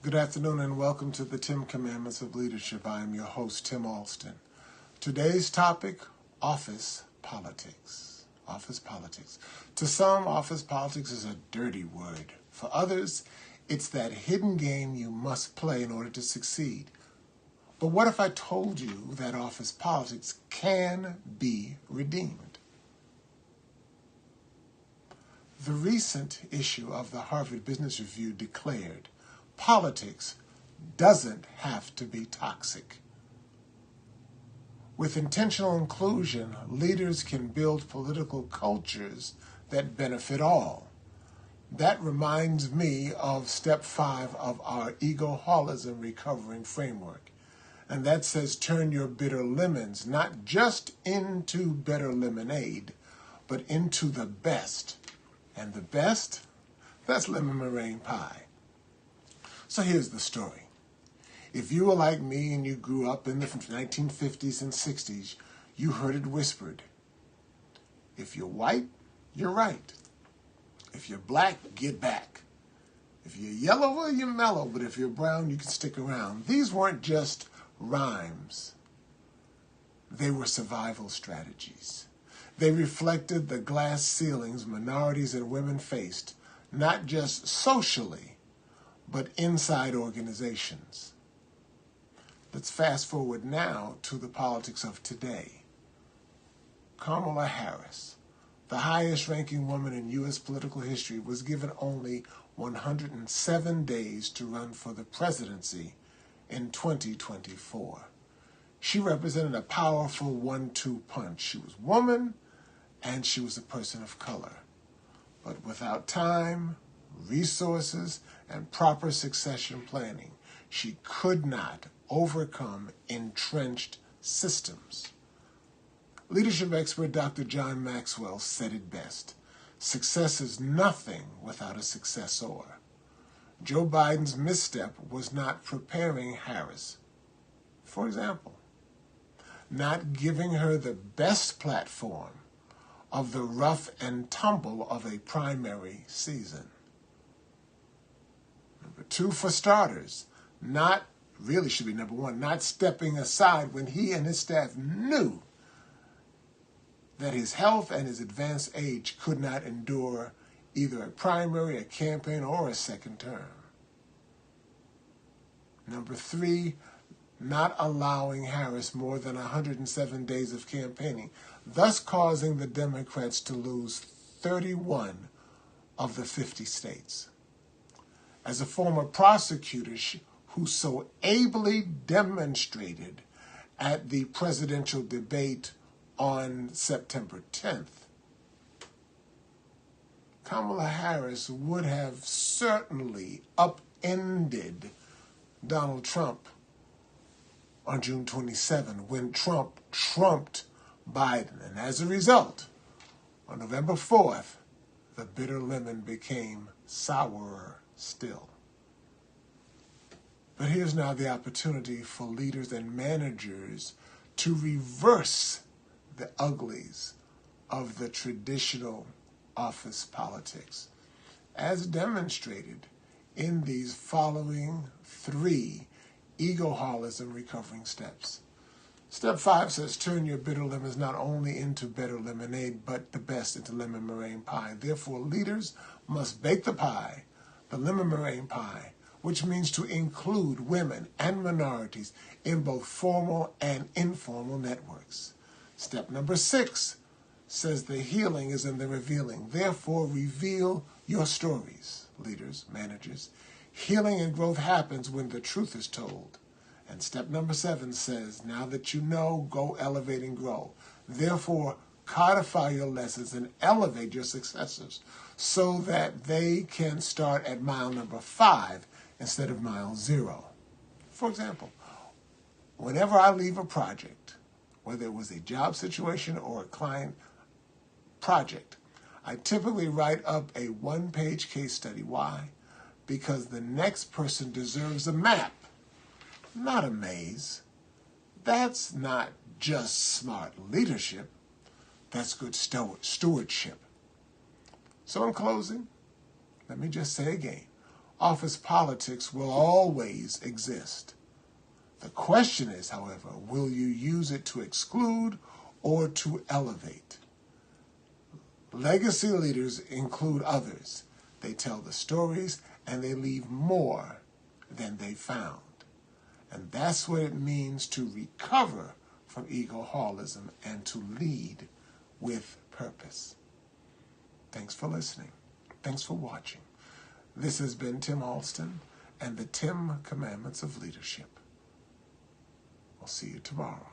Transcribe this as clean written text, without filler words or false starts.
Good afternoon and welcome to the 10 Commandments of Leadership. I am your host, Tim Alston. Today's topic, office politics. Office politics. To some, office politics is a dirty word. For others, it's that hidden game you must play in order to succeed. But what if I told you that office politics can be redeemed? The recent issue of the Harvard Business Review declared politics doesn't have to be toxic. With intentional inclusion, leaders can build political cultures that benefit all. That reminds me of step 5 of our Ego-holism Recovering framework. And that says turn your bitter lemons not just into better lemonade, but into the best. And the best? That's lemon meringue pie. So here's the story. If you were like me and you grew up in the 1950s and 60s, you heard it whispered. If you're white, you're right. If you're black, get back. If you're yellow, well, you're mellow. But if you're brown, you can stick around. These weren't just rhymes. They were survival strategies. They reflected the glass ceilings minorities and women faced, not just socially, but inside organizations. Let's fast forward now to the politics of today. Kamala Harris, the highest ranking woman in U.S. political history, was given only 107 days to run for the presidency in 2024. She represented a powerful 1-2 punch. She was a woman and she was a person of color. But without time, resources, and proper succession planning, she could not overcome entrenched systems. Leadership expert Dr. John Maxwell said it best. Success is nothing without a successor. Joe Biden's misstep was not preparing Harris. For example, not giving her the best platform of the rough and tumble of a primary season. Number 2, for starters, not stepping aside when he and his staff knew that his health and his advanced age could not endure either a primary, a campaign, or a second term. Number 3, not allowing Harris more than 107 days of campaigning, thus causing the Democrats to lose 31 of the 50 states. As a former prosecutor who so ably demonstrated at the presidential debate on September 10th, Kamala Harris would have certainly upended Donald Trump on June 27 when Trump trumped Biden. And as a result, on November 4th, the bitter lemon became sourer still. But here's now the opportunity for leaders and managers to reverse the uglies of the traditional office politics, as demonstrated in these following 3 Ego-holism Recovering Steps. Step 5 says, turn your bitter lemons not only into better lemonade, but the best into lemon meringue pie. Therefore, leaders must bake the pie, the lemon meringue pie, which means to include women and minorities in both formal and informal networks. Step number 6 says the healing is in the revealing. Therefore, reveal your stories, leaders, managers. Healing and growth happens when the truth is told. And step number 7 says, now that you know, go elevate and grow. Therefore, codify your lessons and elevate your successors so that they can start at mile number 5 instead of mile 0. For example, whenever I leave a project, whether it was a job situation or a client project, I typically write up a 1-page case study. Why? Because the next person deserves a map, not a maze. That's not just smart leadership. That's good stewardship. So in closing, let me just say again, office politics will always exist. The question is, however, will you use it to exclude or to elevate? Legacy leaders include others. They tell the stories and they leave more than they found. And that's what it means to recover from ego-holism and to lead with purpose. Thanks for listening. Thanks for watching. This has been Tim Alston and the 10 Commandments of Leadership. We'll see you tomorrow.